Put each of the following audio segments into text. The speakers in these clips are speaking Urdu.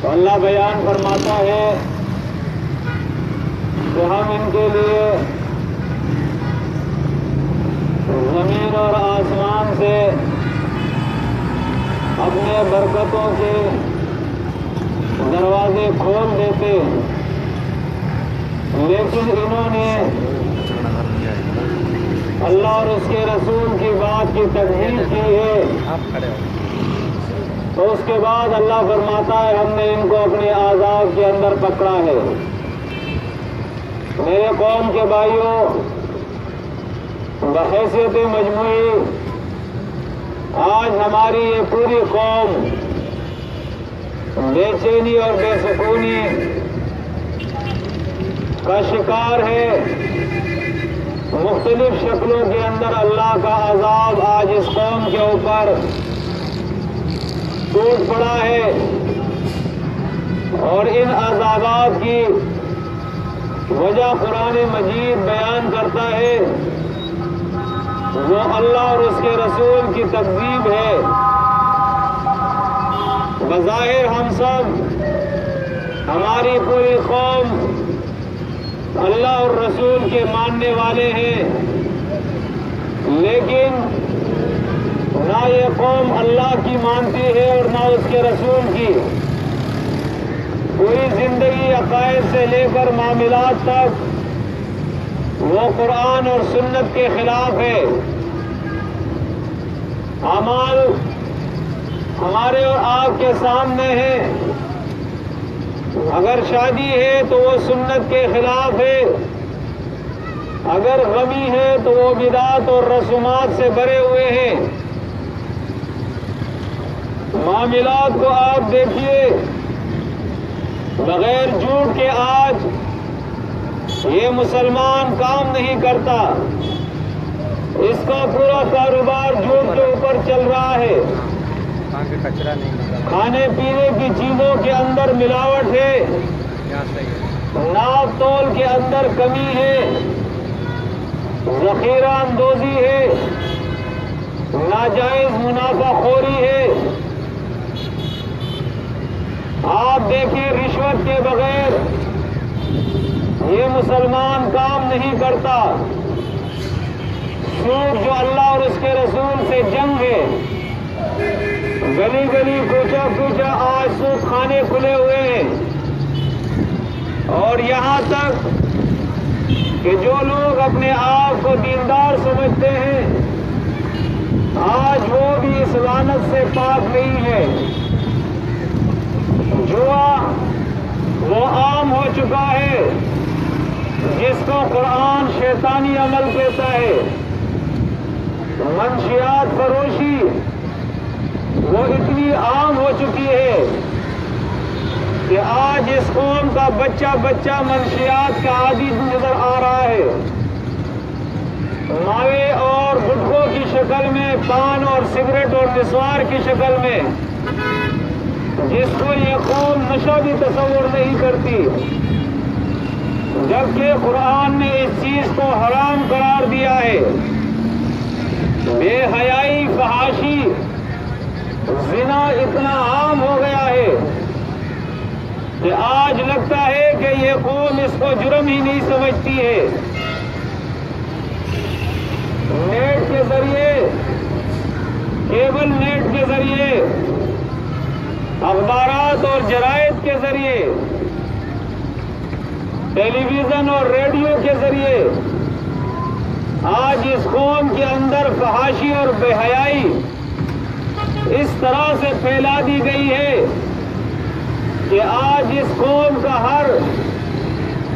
تو اللہ بیان فرماتا ہے کہ ہم ان کے لیے زمین اور آسمان سے اپنے برکتوں کے دروازے کھول دیتے، لیکن انہوں نے اللہ اور اس کے رسول کی بات کی تکذیب کی ہے، تو اس کے بعد اللہ فرماتا ہے ہم نے ان کو اپنے عذاب کے اندر پکڑا ہے۔ میرے قوم کے بھائیوں، بحیثیت مجموعی آج ہماری یہ پوری قوم بے چینی اور بے سکونی کا شکار ہے۔ مختلف شکلوں کے اندر اللہ کا عذاب آج اس قوم کے اوپر ٹوٹ پڑا ہے، اور ان عذابات کی وجہ قرآن مجید بیان کرتا ہے، وہ اللہ اور اس کے رسول کی تکذیب ہے۔ بظاہر ہم سب، ہماری پوری قوم اللہ اور رسول کے ماننے والے ہیں، لیکن نہ یہ قوم اللہ کی مانتی ہے اور نہ اس کے رسول کی۔ پوری زندگی عقائد سے لے کر معاملات تک وہ قرآن اور سنت کے خلاف ہے۔ اعمال ہمارے اور آپ کے سامنے ہیں، اگر شادی ہے تو وہ سنت کے خلاف ہے، اگر غمی ہے تو وہ بدعات اور رسومات سے بھرے ہوئے ہیں۔ معاملات کو آپ دیکھیے، بغیر جھوٹ کے آج یہ مسلمان کام نہیں کرتا، اس کا پورا کاروبار جھوٹ کے اوپر چل رہا ہے۔ کھانے پینے کی چیزوں کے اندر ملاوٹ ہے، ناپ تول کے اندر کمی ہے، ذخیرہ اندوزی ہے، ناجائز منافع خوری ہے۔ آپ دیکھیں، رشوت کے بغیر یہ مسلمان کام نہیں کرتا۔ سود جو اللہ اور اس کے رسول سے جنگ ہے، گلی گلی کوچا کوچا آج سود خانے کھلے ہوئے ہیں، اور یہاں تک کہ جو لوگ اپنے آپ کو دیندار سمجھتے ہیں، آج وہ بھی اس لعنت سے پاک نہیں ہے۔ جوا وہ عام ہو چکا ہے، جس کو قرآن شیطانی عمل کہتا ہے۔ منشیات فروشی وہ اتنی عام ہو چکی ہے کہ آج اس قوم کا بچہ بچہ منشیات کا عادی نظر آ رہا ہے۔ ماوے اور گٹکوں کی شکل میں، پان اور سگریٹ اور نسوار کی شکل میں، جس کو یہ قوم نشہ بھی تصور نہیں کرتی، جبکہ قرآن نے اس چیز کو حرام قرار دیا ہے۔ بے حیائی، فحاشی، زنا اتنا عام ہو گیا ہے کہ آج لگتا ہے کہ یہ قوم اس کو جرم ہی نہیں سمجھتی ہے۔ نیٹ کے ذریعے، کیبل نیٹ کے ذریعے، اخبارات اور جرائد کے ذریعے، ٹیلی ویژن اور ریڈیو کے ذریعے آج اس قوم کے اندر فحاشی اور بے حیائی اس طرح سے پھیلا دی گئی ہے کہ آج اس قوم کا ہر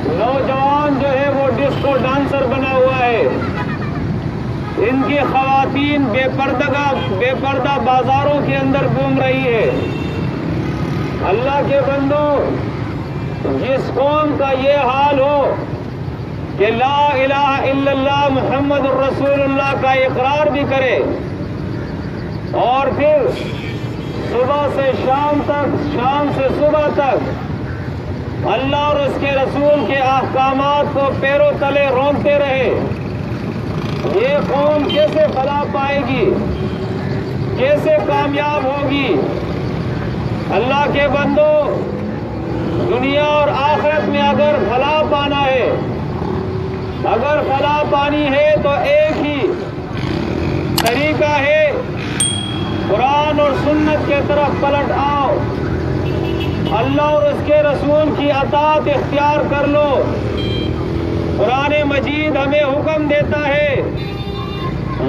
نوجوان جو ہے وہ ڈسکو ڈانسر بنا ہوا ہے۔ ان کی خواتین بے پردہ بازاروں کے اندر گھوم رہی ہے۔ اللہ کے بندو، جس قوم کا یہ حال ہو کہ لا الہ الا اللہ محمد الرسول اللہ کا اقرار بھی کرے، اور پھر صبح سے شام تک، شام سے صبح تک اللہ اور اس کے رسول کے احکامات کو پیروں تلے رونتے رہے، یہ قوم کیسے فلاح پائے گی؟ کیسے کامیاب ہوگی؟ اللہ کے بندو، اگر فلاح پانی ہے تو ایک ہی طریقہ ہے، قرآن اور سنت کے طرف پلٹ آؤ، اللہ اور اس کے رسول کی اطاعت اختیار کر لو۔ قرآن مجید ہمیں حکم دیتا ہے،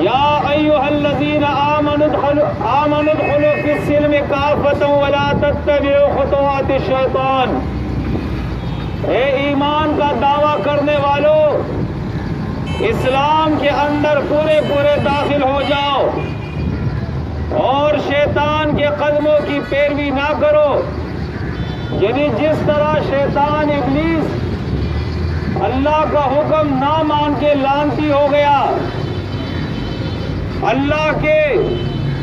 یا ایھا الذین آمنوا ادخلوا فی السلم کافۃ ولا تتبعوا خطوات الشیطان۔ اے ایمان کا دعویٰ کرنے والوں، اسلام کے اندر پورے داخل ہو جاؤ اور شیطان کے قدموں کی پیروی نہ کرو۔ یعنی جس طرح شیطان ابلیس اللہ کا حکم نہ مان کے لعنتی ہو گیا، اللہ کے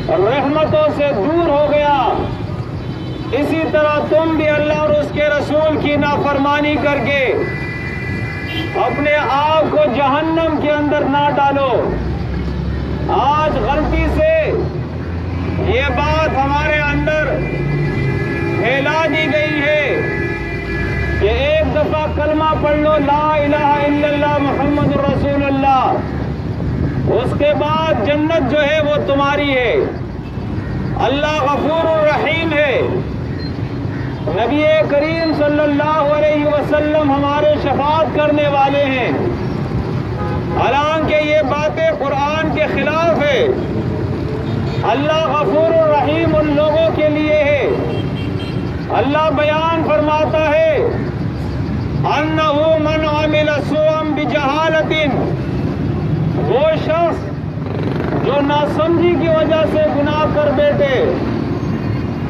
رحمتوں سے دور ہو گیا، اسی طرح تم بھی اللہ اور اس کے رسول کی نافرمانی کر کے اپنے آپ کو جہنم کے اندر نہ ڈالو۔ آج غلطی سے یہ بات ہمارے اندر پھیلا دی گئی ہے کہ ایک دفعہ کلمہ پڑھ لو، لا الہ الا اللہ محمد رسول اللہ، اس کے بعد جنت جو ہے وہ تمہاری ہے۔ اللہ غفور الرحیم ہے۔ نبی کریم صلی اللہ علیہ وسلم ہمارے شفاعت کرنے والے ہیں، حالانکہ یہ باتیں قرآن کے خلاف ہے۔ اللہ غفور الرحیم ان لوگوں کے لیے ہے۔ اللہ بیان فرماتا ہے، انہ من عمل سوءا بجہالۃ، وہ شخص جو ناسمجھی کی وجہ سے گناہ کر بیٹھے،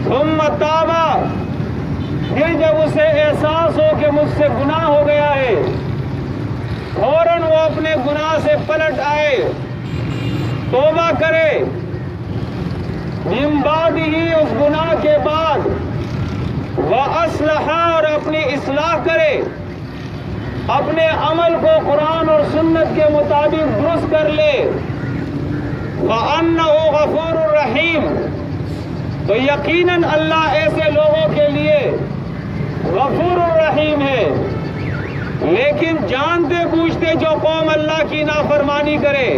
ثم تاب، پھر جب اسے احساس ہو کہ مجھ سے گناہ ہو گیا ہے، فوراً وہ اپنے گناہ سے پلٹ آئے، توبہ کرے، من بعد ہی اس گناہ کے بعد وَأَصْلَحَ، اور اپنی اصلاح کرے، اپنے عمل کو قرآن اور سنت کے مطابق درست کر لے، وَأَنَّهُ غَفُورٌ رَحِيمٌ، تو یقیناً اللہ ایسے لوگوں کے لیے غفور الرحیم ہے۔ لیکن جانتے بوجھتے جو قوم اللہ کی نافرمانی کرے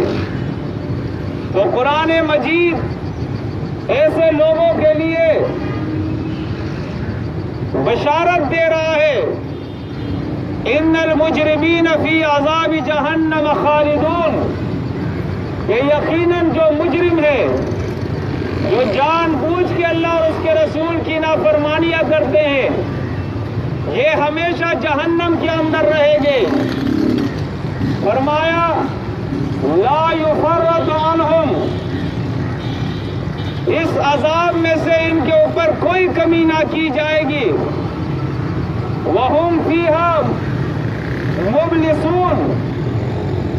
تو قرآن مجید ایسے لوگوں کے لیے بشارت دے رہا ہے، ان المجرمین فی عذاب جہنم خالدون، کہ یقیناً جو مجرم ہے، جو جان بوجھ کے اللہ اور اس کے رسول کی نافرمانیاں کرتے ہیں، یہ ہمیشہ جہنم کے اندر رہیں گے۔ فرمایا لا یفرط عنہم، اس عذاب میں سے ان کے اوپر کوئی کمی نہ کی جائے گی، وہم فیہا مبلسون،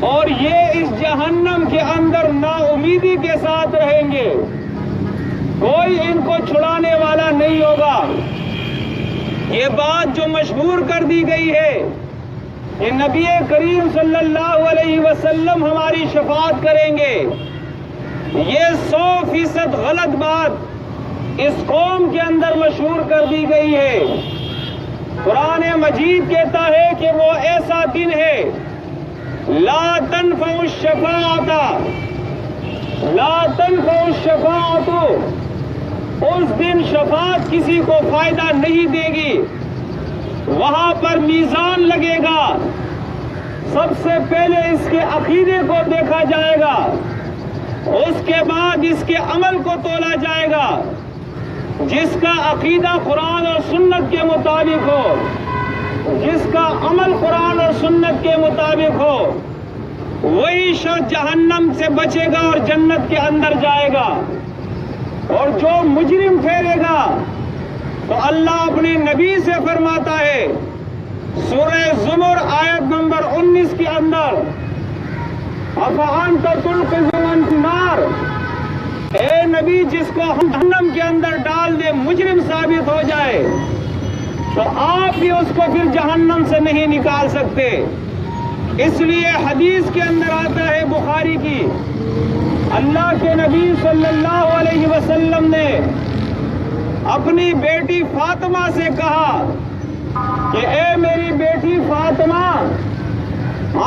اور یہ اس جہنم کے اندر نا امیدی کے ساتھ رہیں گے، کوئی ان کو چھڑانے والا نہیں ہوگا۔ یہ بات جو مشہور کر دی گئی ہے کہ نبی کریم صلی اللہ علیہ وسلم ہماری شفاعت کریں گے، یہ 100% غلط بات اس قوم کے اندر مشہور کر دی گئی ہے۔ قرآن مجید کہتا ہے کہ وہ ایسا دن ہے، لا تنفع الشفاعت، لا تنفع الشفاعت، اس دن شفاعت کسی کو فائدہ نہیں دے گی۔ وہاں پر میزان لگے گا، سب سے پہلے اس کے عقیدے کو دیکھا جائے گا، اس کے بعد اس کے عمل کو تولا جائے گا۔ جس کا عقیدہ قرآن اور سنت کے مطابق ہو، جس کا عمل قرآن اور سنت کے مطابق ہو، وہی شخص جہنم سے بچے گا اور جنت کے اندر جائے گا۔ اور جو مجرم ٹھہرے گا تو اللہ اپنے نبی سے فرماتا ہے سورہ زمر آیت نمبر 19 کے اندر، افانت تلقذ النار، اے نبی جس کو ہم جہنم کے اندر ڈال دے مجرم ثابت ہو جائے تو آپ بھی اس کو پھر جہنم سے نہیں نکال سکتے۔ اس لیے حدیث کے اندر آتا ہے بخاری کی، اللہ کے نبی صلی اللہ علیہ وسلم نے اپنی بیٹی فاطمہ سے کہا کہ اے میری بیٹی فاطمہ،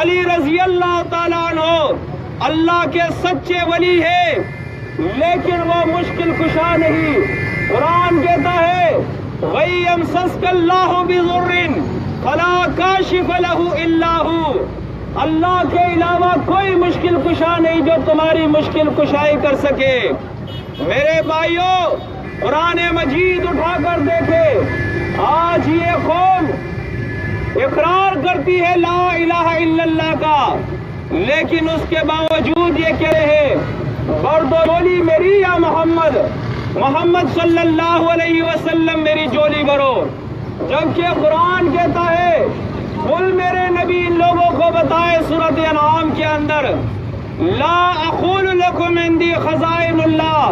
علی رضی اللہ تعالیٰ عنہ اللہ کے سچے ولی ہے، لیکن وہ مشکل کشا نہیں۔ قرآن کہتا ہے وَإِن يَمْسَسْكَ اللَّهُ بِضُرٍّ فَلَا كَاشِفَ لَهُ إِلَّا هُوَ، اللہ کے علاوہ کوئی مشکل کشا نہیں جو تمہاری مشکل کشائی کر سکے۔ میرے بھائیوں، قرآن مجید اٹھا کر دیکھے، آج یہ قوم اقرار کرتی ہے لا الہ الا اللہ کا، لیکن اس کے باوجود یہ کہہ رہے ہیں بردو جولی میری یا محمد، محمد صلی اللہ علیہ وسلم میری جولی بھرو، جبکہ قرآن کہتا ہے قل میرے نبی ان لوگوں کو بتائے سورۃ انعام کے اندر لا اقول لکم عندی خزائن اللہ،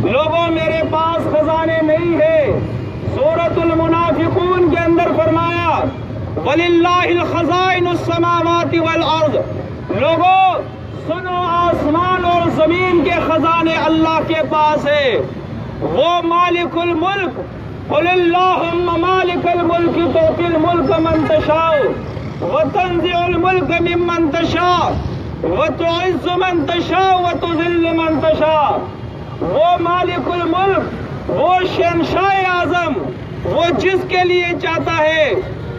لوگوں میرے پاس خزانے نہیں ہے۔ سورۃ المنافقون کے اندر فرمایا وَلِلَّهِ الْخَزَائِنُ السَّمَاوَاتِ وَالْأَرْضِ، لوگوں سنو آسمان اور زمین کے خزانے اللہ کے پاس ہے، وہ مالک الملک، قُلِ اللَّهُمَّ مَالِكَ الْمُلْكِ تُؤْتِي الْمُلْكَ مَن تَشَاءُ وَتَنزِعُ الْمُلْكَ مِمَّن تَشَاءُ وَتُعِزُّ مَن تَشَاءُ وَتُذِلُّ مَن تَشَاءُ، وہ مالک الملک، وہ شہنشاہ اعظم، وہ جس کے لیے چاہتا ہے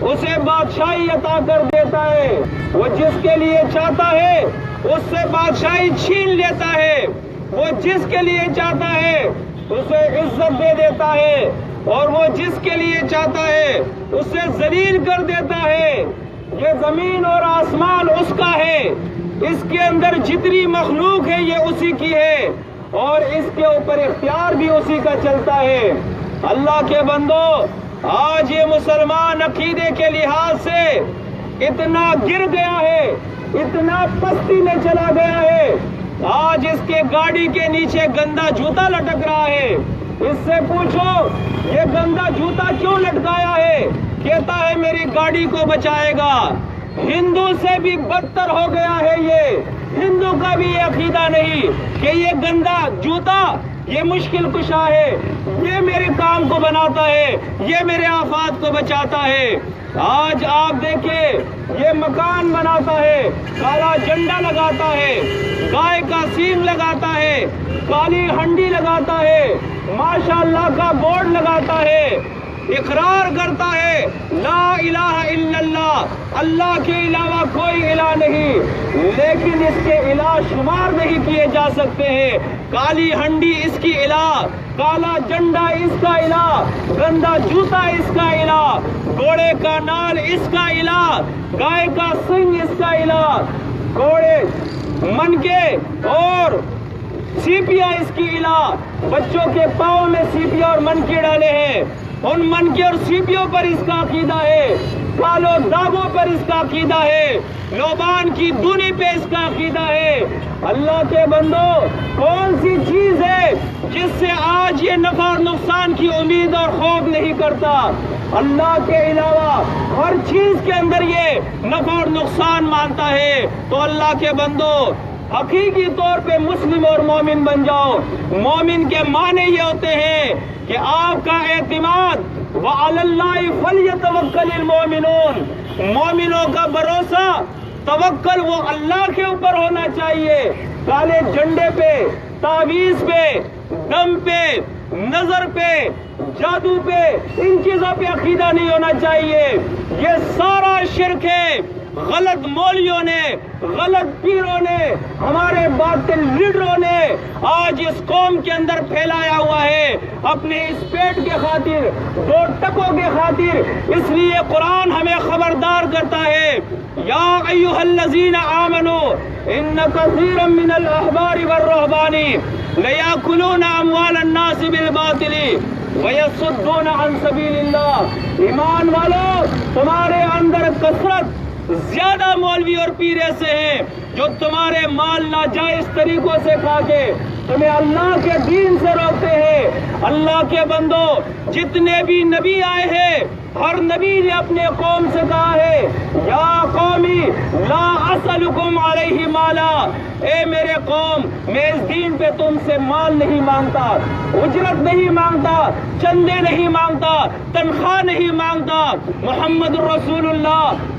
اسے بادشاہی عطا کر دیتا ہے، وہ جس کے لیے چاہتا ہے اس سے بادشاہی چھین لیتا ہے، وہ جس کے لیے چاہتا ہے اسے عزت دے دیتا ہے، اور وہ جس کے لیے چاہتا ہے اسے ذلیل کر دیتا ہے۔ یہ زمین اور آسمان اس کا ہے، اس کے اندر جتنی مخلوق ہے یہ اسی کی ہے، اور اس کے اوپر اختیار بھی اسی کا چلتا ہے۔ اللہ کے بندو، آج یہ مسلمان عقیدے کے لحاظ سے اتنا گر گیا ہے، اتنا پستی میں چلا گیا ہے، آج اس کے گاڑی کے نیچے گندا جوتا لٹک رہا ہے۔ اس سے پوچھو یہ گندا جوتا کیوں لٹکایا ہے؟ کہتا ہے میری گاڑی کو بچائے گا۔ ہندو سے بھی بدتر ہو گیا ہے یہ، ہندو کا بھی یہ عقیدہ نہیں کہ یہ گندا جوتا یہ مشکل کشا ہے، یہ میرے کام کو بناتا ہے، یہ میرے آفات کو بچاتا ہے۔ آج آپ دیکھیں یہ مکان بناتا ہے، کالا جھنڈا لگاتا ہے، گائے کا سینگ لگاتا ہے، کالی ہنڈی لگاتا ہے، ماشاء اللہ کا بورڈ لگاتا ہے، اقرار کرتا ہے لا الہ الا اللہ، اللہ کے علاوہ کوئی الہ نہیں، لیکن اس کے الہ شمار نہیں کیے جا سکتے ہیں۔ کالی ہنڈی اس کی الہ، کالا جھنڈا اس کا الہ، گندا جوتا اس کا الہ، گھوڑے کا نال اس کا الہ، گائے کا سنگ اس کا الہ، گھوڑے منکے اور سیپیاں اس کی الہ، بچوں کے پاؤں میں سیپیاں اور منکے ڈالے ہیں، ان منکے اور سیپیوں پر اس کا عقیدہ ہے، کالو داغوں پر اس کا عقیدہ ہے، لوبان کی دونی پہ اس کا عقیدہ ہے۔ اللہ کے بندو، کون سی چیز ہے جس سے آج یہ نفع اور نقصان کی امید اور خوف نہیں کرتا؟ اللہ کے علاوہ ہر چیز کے اندر یہ نفع اور نقصان مانتا ہے۔ تو اللہ کے بندو، حقیقی طور پہ مسلم اور مومن بن جاؤ۔ مومن کے معنی یہ ہوتے ہیں کہ آپ کا اعتماد وَعَلَى اللَّهِ فَلْيَتَوَكَّلِ الْمُؤْمِنُونَ، مومنوں کا بھروسہ توکل وہ اللہ کے اوپر ہونا چاہیے۔ کالے جھنڈے پہ، تعویذ پہ، دم پہ، نظر پہ، جادو پہ، ان چیزوں پہ عقیدہ نہیں ہونا چاہیے۔ یہ سارا شرک ہے۔ غلط مولیوں نے، غلط پیروں نے، ہمارے باطل لیڈروں نے آج اس قوم کے اندر پھیلایا ہوا ہے، اپنے اس پیٹ کے خاطر، دو ٹکوں کے خاطر۔ اس لیے قرآن ہمیں خبردار کرتا ہے یا ایھا الذین آمنوا ان کثیرا من الاحبار والرہبان لیاکلون اموال الناس بالباطل ویصدون عن سبیل اللہ۔ ایمان والو، تمہارے اندر کثرت زیادہ مولوی اور پیر ایسے ہیں جو تمہارے مال ناجائز طریقوں سے کھا کے تمہیں اللہ کے دین سے روکتے ہیں۔ اللہ کے بندو، جتنے بھی نبی آئے ہیں ہر نبی نے اپنے قوم سے کہا ہے یا قومی لا اسألکم علیہ مالا، اے میرے قوم، میں اس دین پہ تم سے مال نہیں مانگتا، اجرت نہیں مانگتا، چندے نہیں مانگتا، تنخواہ نہیں مانگتا۔ محمد رسول اللہ